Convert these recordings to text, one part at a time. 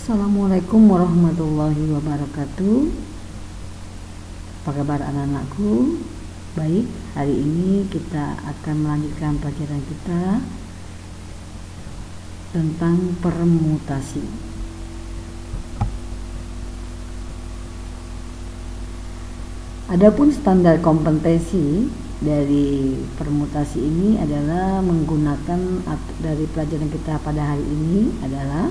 Assalamualaikum warahmatullahi wabarakatuh. Apa kabar anak-anakku? Baik, hari ini kita akan melanjutkan pelajaran kita tentang permutasi. Adapun standar kompetensi dari permutasi ini adalah dari pelajaran kita pada hari ini adalah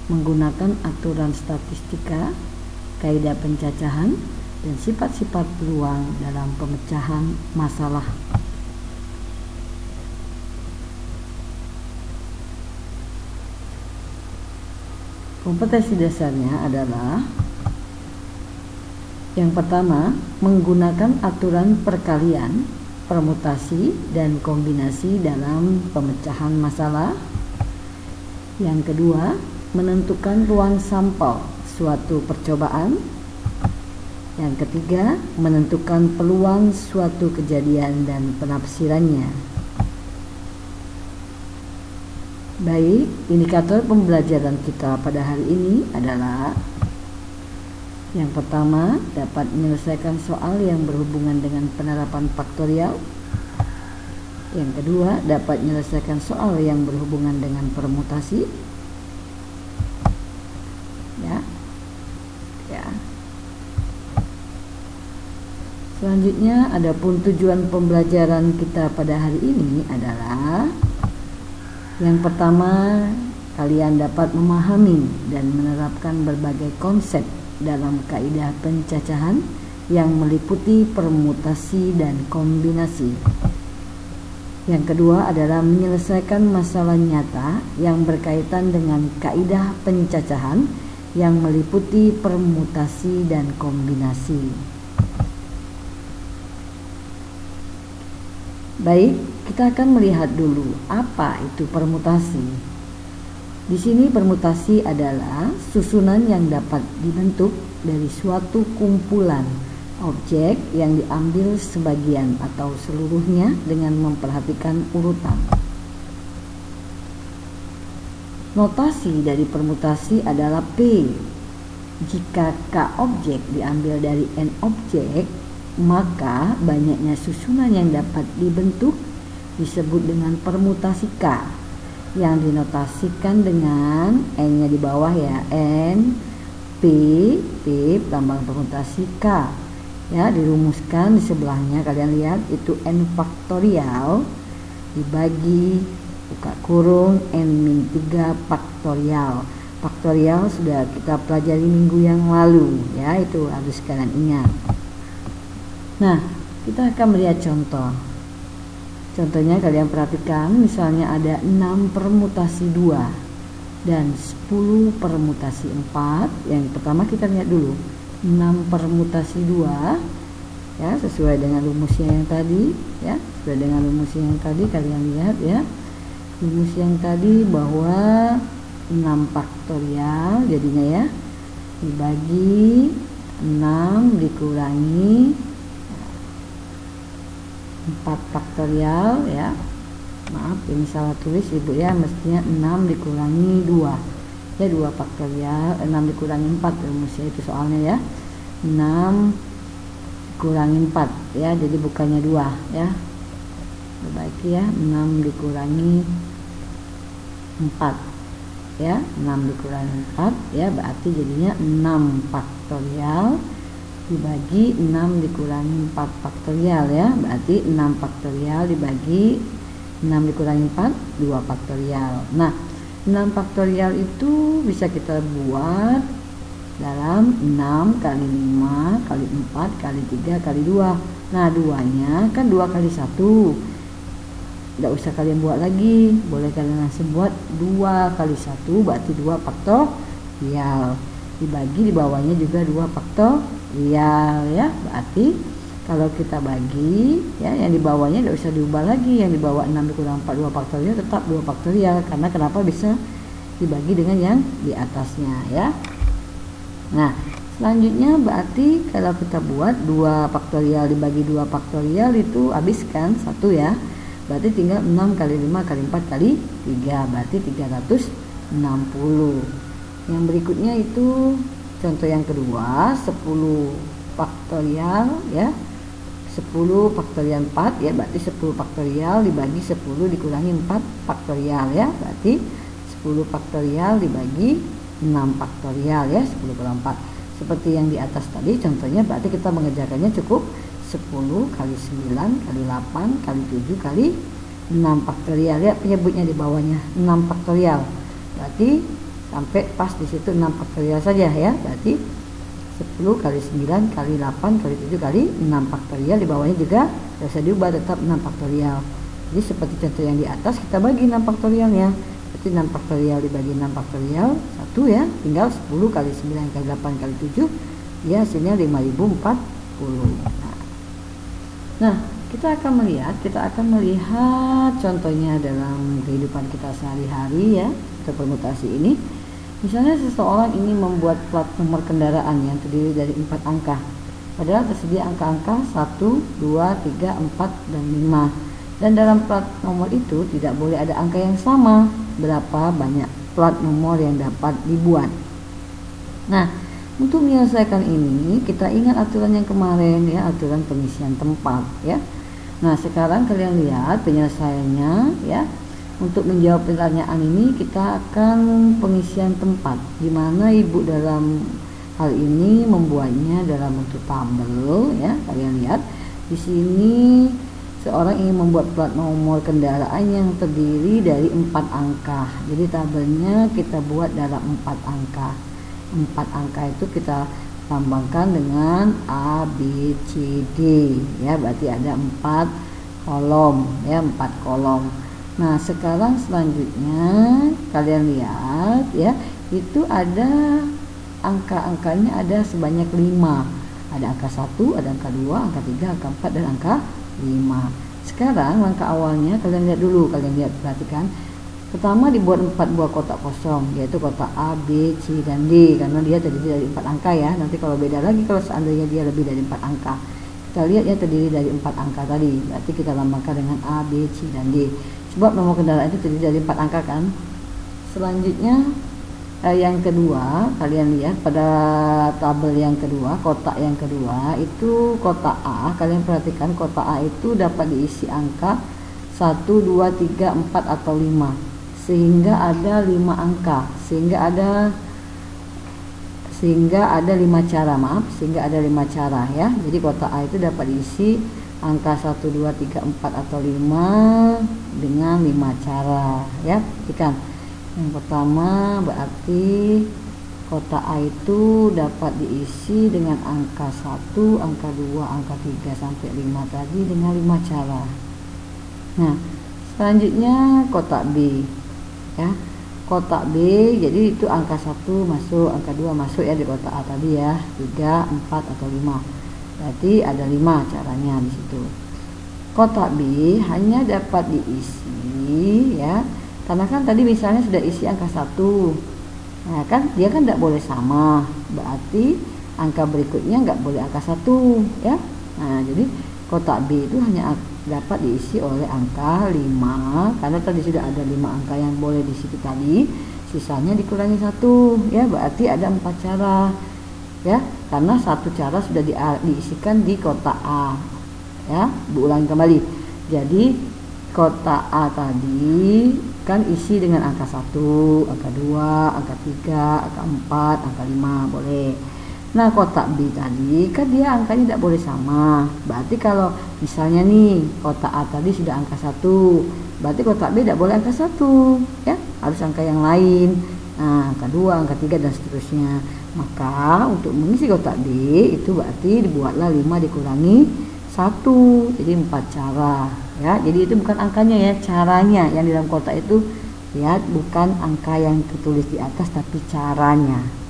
menggunakan aturan statistika, kaidah pencacahan, dan sifat-sifat peluang dalam pemecahan masalah. Kompetensi dasarnya adalah yang pertama, menggunakan aturan perkalian, permutasi, dan kombinasi dalam pemecahan masalah. Yang kedua, menentukan ruang sampel suatu percobaan. Yang ketiga, menentukan peluang suatu kejadian dan penafsirannya. Baik, indikator pembelajaran kita pada hari ini adalah yang pertama, dapat menyelesaikan soal yang berhubungan dengan penerapan faktorial. Yang kedua, dapat menyelesaikan soal yang berhubungan dengan permutasi. Selanjutnya, adapun tujuan pembelajaran kita pada hari ini adalah yang pertama, kalian dapat memahami dan menerapkan berbagai konsep dalam kaidah pencacahan yang meliputi permutasi dan kombinasi. Yang kedua adalah menyelesaikan masalah nyata yang berkaitan dengan kaidah pencacahan yang meliputi permutasi dan kombinasi. Baik, kita akan melihat dulu apa itu permutasi. Di sini permutasi adalah susunan yang dapat dibentuk dari suatu kumpulan objek yang diambil sebagian atau seluruhnya dengan memperhatikan urutan. Notasi dari permutasi adalah P. Jika K objek diambil dari N objek, maka banyaknya susunan yang dapat dibentuk disebut dengan permutasi K, yang dinotasikan dengan N-nya di bawah ya, N, P lambang permutasi K. Ya, dirumuskan di sebelahnya, kalian lihat itu N faktorial dibagi buka kurung N-3 faktorial. Faktorial sudah kita pelajari minggu yang lalu ya, itu harus kalian ingat. Nah, kita akan melihat contoh. Contohnya kalian perhatikan, misalnya ada 6 permutasi 2 dan 10 permutasi 4. Yang pertama kita lihat dulu 6 permutasi 2 ya, sesuai dengan rumusnya yang tadi ya. Sesuai dengan rumusnya yang tadi kalian lihat ya. Rumus yang tadi bahwa 6 faktorial jadinya ya, dibagi 6 dikurangi 4 faktorial ya. Maaf ini salah tulis ibu ya, mestinya 6 dikurangi 2 ya, 2 faktorial 6 dikurangi 4 rumusnya itu soalnya ya, 6 dikurangi 4 ya, jadi bukannya 2 ya, perbaiki ya, 6 dikurangi 4 ya, 6 dikurangi 4 ya, berarti jadinya 6 faktorial dibagi 6 dikurangi 4 faktorial ya, berarti 6 faktorial dibagi 6 dikurangi 4 2 faktorial. Nah, 6 faktorial itu bisa kita buat dalam 6 kali 5 kali 4 kali 3 kali 2. Nah, 2-nya kan 2 kali 1, tidak usah kalian buat lagi, boleh kalian langsung buat 2 kali 1 berarti 2 faktorial, dibagi di bawahnya juga 2 faktorial ya. Berarti kalau kita bagi ya, yang di bawahnya tidak usah diubah lagi, yang di bawah 6 dikurang 4 2 faktorial tetap 2 faktorial, karena kenapa bisa dibagi dengan yang di atasnya ya. Nah, selanjutnya berarti kalau kita buat 2 faktorial dibagi 2 faktorial itu habiskan 1 ya, berarti tinggal 6 kali 5 kali 4 kali 3, berarti 360. Yang berikutnya itu contoh yang kedua, 10 faktorial ya. 10 faktorial 4 ya, berarti 10 faktorial dibagi 10 dikurangi 4 faktorial ya, berarti 10 faktorial dibagi 6 faktorial ya, 10 kurang 4. Seperti yang di atas tadi contohnya, berarti kita mengerjakannya cukup 10 kali 9 kali 8 kali 7 kali 6 faktorial ya, penyebutnya di bawahnya 6 faktorial. Berarti sampai pas di situ 6 faktorial saja ya, berarti 10 kali 9 kali 8 kali 7 kali 6 faktorial, di bawahnya juga bisa diubah tetap 6 faktorial. Jadi seperti contoh yang di atas, kita bagi 6 faktorialnya, berarti 6 faktorial dibagi 6 faktorial 1 ya, tinggal 10 kali 9 kali 8 kali 7 ya, hasilnya 5040. Nah, kita akan melihat contohnya dalam kehidupan kita sehari-hari ya, atau permutasi ini. Misalnya seseorang ini membuat plat nomor kendaraan yang terdiri dari 4 angka. Padahal tersedia angka-angka 1, 2, 3, 4, dan 5. Dan dalam plat nomor itu tidak boleh ada angka yang sama. Berapa banyak plat nomor yang dapat dibuat? Nah, untuk menyelesaikan ini kita ingat aturan yang kemarin ya, aturan pengisian tempat ya. Nah, sekarang kalian lihat penyelesaiannya ya. Untuk menjawab pertanyaan ini kita akan pengisian tempat, di mana ibu dalam hal ini membuatnya dalam bentuk tabel ya. Kalian lihat di sini seorang ingin membuat plat nomor kendaraan yang terdiri dari 4 angka. Jadi tabelnya kita buat dalam 4 angka. 4 angka itu kita lambangkan dengan A, B, C, D ya, berarti ada 4 kolom ya, 4 kolom. Nah, sekarang selanjutnya kalian lihat ya, itu ada angka-angkanya ada sebanyak 5. Ada angka 1, ada angka 2, angka 3, angka 4, dan angka 5. Sekarang langkah awalnya kalian lihat dulu, perhatikan. Pertama dibuat 4 buah kotak kosong, yaitu kotak A, B, C, dan D, karena dia terdiri dari 4 angka ya. Nanti kalau beda lagi kalau seandainya dia lebih dari 4 angka. Kita lihat ya, terdiri dari 4 angka tadi, berarti kita lambangkan dengan A, B, C, dan D. Sebab nomor kendaraan itu terdiri dari 4 angka kan. Selanjutnya yang kedua, kalian lihat pada tabel yang kedua, kotak yang kedua itu kotak A. Kalian perhatikan kotak A itu dapat diisi angka 1, 2, 3, 4, atau 5, sehingga ada 5 angka, sehingga ada 5 cara, sehingga ada 5 cara ya. Jadi kotak A itu dapat diisi angka 1, 2, 3, 4, atau 5 dengan 5 cara ya. Perhatikan. Yang pertama berarti kotak A itu dapat diisi dengan angka 1, angka 2, angka 3 sampai 5 tadi dengan 5 cara. Nah, selanjutnya kotak B ya. Kotak B, jadi itu angka 1 masuk, angka 2 masuk ya di kotak A tadi ya, 3, 4, atau 5. Berarti ada 5 caranya di situ. Kotak B hanya dapat diisi ya, karena kan tadi misalnya sudah isi angka 1. Nah, kan dia kan tidak boleh sama. Berarti angka berikutnya nggak boleh angka 1 ya. Nah, jadi kotak B itu hanya dapat diisi oleh angka 5, karena tadi sudah ada 5 angka yang boleh di situ tadi. Sisanya dikurangi 1 ya, berarti ada 4 cara ya, karena 1 cara sudah diisikan di kotak A ya. Ulangi kembali, jadi kotak A tadi kan isi dengan angka 1, angka 2, angka 3, angka 4, angka 5 boleh. Nah, kotak B tadi kan dia angkanya tidak boleh sama. Berarti kalau misalnya nih kotak A tadi sudah angka 1, berarti kotak B tidak boleh angka 1 ya, harus angka yang lain. Nah, angka 2, angka 3, dan seterusnya. Maka untuk mengisi kotak B itu berarti dibuatlah 5 dikurangi 1, jadi 4 cara ya. Jadi itu bukan angkanya ya, caranya yang di dalam kotak itu. Lihat, bukan angka yang tertulis di atas tapi caranya.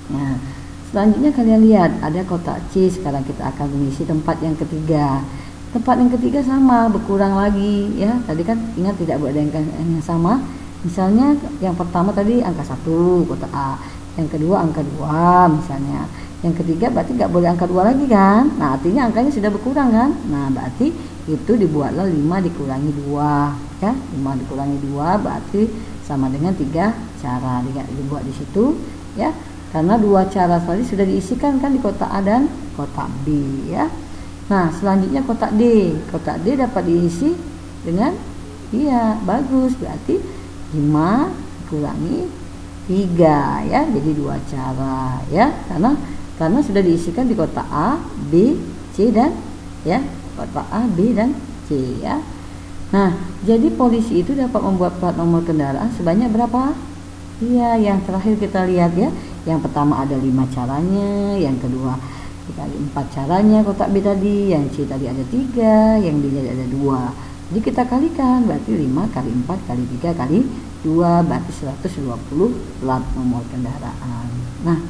Nah, selanjutnya kalian lihat ada kotak C. Sekarang kita akan mengisi tempat yang ketiga. Tempat yang ketiga sama, berkurang lagi ya. Tadi kan ingat tidak boleh ada yang sama. Misalnya yang pertama tadi angka 1 kotak A, yang kedua angka 2 misalnya, yang ketiga berarti nggak boleh angka 2 lagi kan. Nah, artinya angkanya sudah berkurang kan. Nah, berarti itu dibuatlah 5 dikurangi 2 ya. 5 dikurangi 2 berarti sama dengan 3 cara dibuat di situ ya, karena 2 cara tadi sudah diisikan kan di kotak A dan kotak B ya. Nah selanjutnya kotak D dapat diisi dengan bagus, berarti 5 kurangi 3 ya, jadi 2 cara ya, karena sudah diisikan di kotak A, B, C dan ya, kotak A, B dan C ya. Nah, jadi polisi itu dapat membuat plat nomor kendaraan sebanyak berapa? Iya, yang terakhir kita lihat ya. Yang pertama ada 5 caranya, yang kedua dikali 4 caranya kotak B tadi, yang C tadi ada 3, yang D tadi ada 2. Jadi kita kalikan, berarti 5 kali 4 kali 3 kali 2, berarti 120 plat nomor kendaraan. Nah,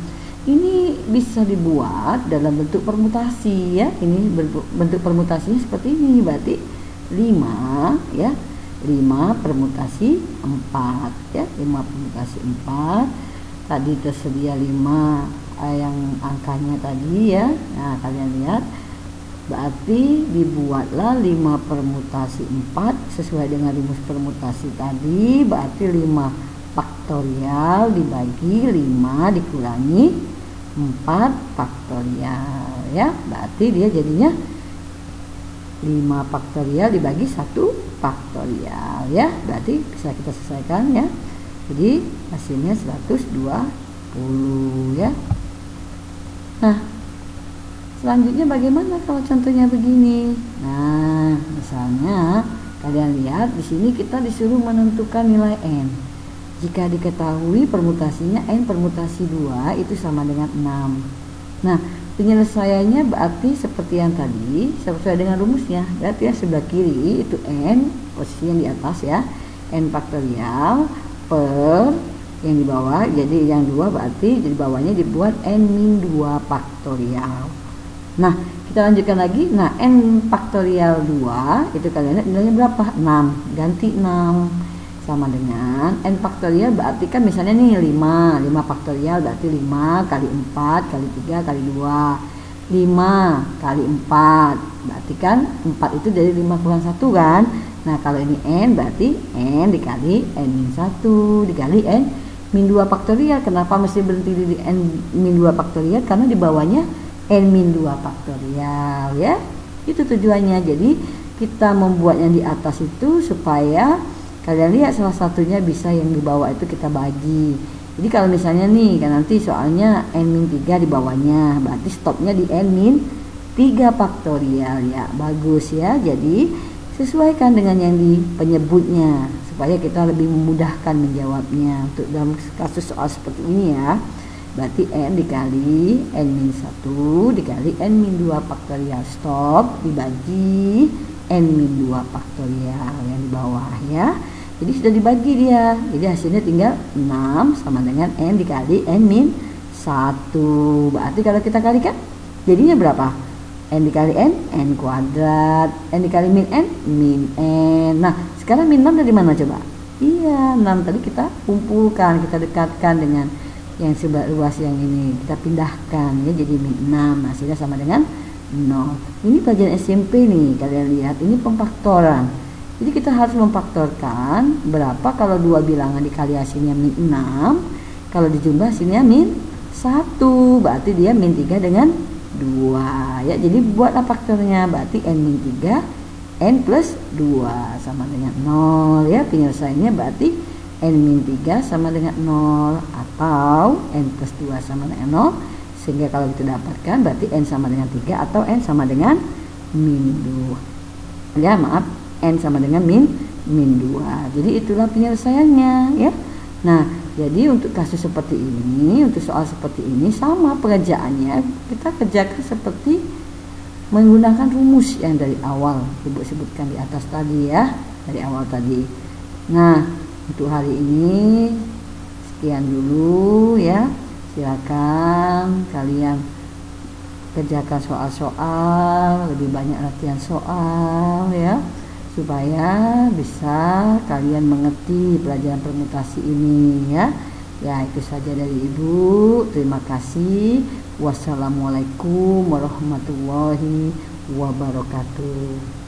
ini bisa dibuat dalam bentuk permutasi ya. Ini bentuk permutasinya seperti ini, berarti 5 ya, 5 permutasi 4 ya, 5 permutasi 4. Tadi tersedia 5 yang angkanya tadi ya. Nah kalian lihat, berarti dibuatlah 5 permutasi 4 sesuai dengan rumus permutasi tadi, berarti 5 faktorial dibagi 5 dikurangi 4 faktorial ya, berarti dia jadinya 5 faktorial dibagi 1 faktorial ya, berarti bisa kita selesaikan ya. Jadi hasilnya 120 ya. Nah selanjutnya bagaimana kalau contohnya begini? Nah misalnya kalian lihat di sini kita disuruh menentukan nilai n. Jika diketahui permutasinya n permutasi 2 itu sama dengan 6. Nah penyelesaiannya berarti seperti yang tadi, sesuai dengan rumusnya. Berarti yang sebelah kiri itu n, posisi yang di atas ya, n faktorial per yang di bawah, jadi yang 2 berarti di bawahnya dibuat n-2 faktorial. Nah kita lanjutkan lagi. Nah n faktorial 2 itu kalian lihat nilainya berapa? 6, ganti 6 sama dengan n faktorial, berarti kan misalnya nih 5 faktorial berarti 5 kali 4 kali 3 kali 2, 5 kali 4 berarti kan 4 itu dari 5 kurang 1 kan. Nah kalau ini n berarti n dikali n-1 dikali n-2 faktorial. Kenapa mesti berhenti di n-2 faktorial? Karena di bawahnya n-2 faktorial ya, itu tujuannya. Jadi kita membuat yang di atas itu supaya kalian lihat salah satunya bisa yang di bawah itu kita bagi. Jadi kalau misalnya nih kan nanti soalnya n-3 di bawahnya, berarti stopnya di n-3 faktorial ya, bagus ya. Jadi sesuaikan dengan yang di penyebutnya supaya kita lebih memudahkan menjawabnya untuk dalam kasus soal seperti ini ya. Berarti n dikali n-1 dikali n-2 faktorial stop dibagi n-2 faktorial yang di bawah ya. Jadi sudah dibagi dia, jadi hasilnya tinggal 6 sama dengan n dikali n-1. Berarti kalau kita kalikan jadinya berapa? N dikali n kuadrat, n dikali min n. Nah sekarang min 6 dari mana coba? Iya, 6 tadi kita kumpulkan, kita dekatkan dengan yang sebelah luas yang ini, kita pindahkan ya jadi min 6, hasilnya sama dengan 0. Ini pelajaran SMP nih, kalian lihat ini pemfaktoran. Jadi kita harus memfaktorkan berapa kalau 2 bilangan dikali hasilnya min 6, kalau dijumlah hasilnya min 1, berarti dia min 3 dengan 2 ya. Jadi buatlah faktornya, berarti n-3 n plus 2 sama dengan 0 ya. Penyelesaiannya berarti n-3 sama dengan 0 atau n plus 2 sama dengan 0. Sehingga kalau kita dapatkan berarti n sama dengan 3 atau n sama dengan min 2 ya, maaf, n sama dengan min 2. Jadi itulah penyelesaiannya ya. Nah jadi untuk kasus seperti ini, untuk soal seperti ini sama pengerjaannya, kita kerjakan seperti menggunakan rumus yang dari awal Ibu sebutkan di atas tadi ya, dari awal tadi. Nah untuk hari ini sekian dulu ya. Silakan kalian kerjakan soal-soal, lebih banyak latihan soal ya, supaya bisa kalian mengerti pelajaran permutasi ini ya. Ya itu saja dari Ibu. Terima kasih. Wassalamualaikum warahmatullahi wabarakatuh.